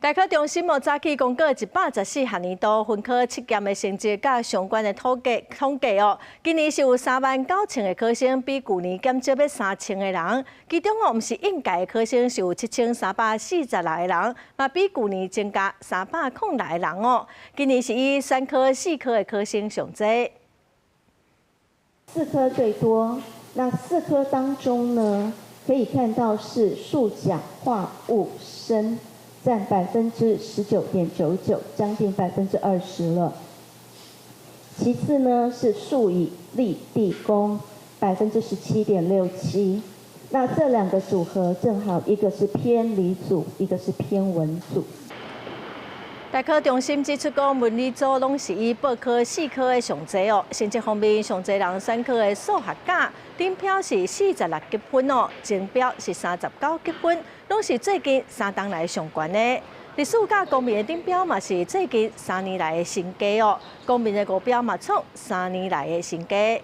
大考中心早起公告114学年度分科测验的成绩甲相关的统计哦，今年是有39000个考生，比去年减少要3000个人。其中哦，毋是应届的考生是有7346个人，嘛比去年增加306个人哦。今年是以3科、4科的考生上多。4科最多，那4科当中呢，可以看到是数甲化物生。 占19.99%，将近20%了。其次呢是数理、力、地、工17.67%。那这2个组合正好，一个是偏理组，一个是偏文组。大考中心指出，讲文理组拢是以报考4科的上多哦。成绩方面，上多人3科的数学甲顶标是46积分哦，前标是39积分，拢是最近3档来上悬的。历史甲公民的顶标嘛是最近3年来的新低哦，公民的5标嘛创3年来的新低。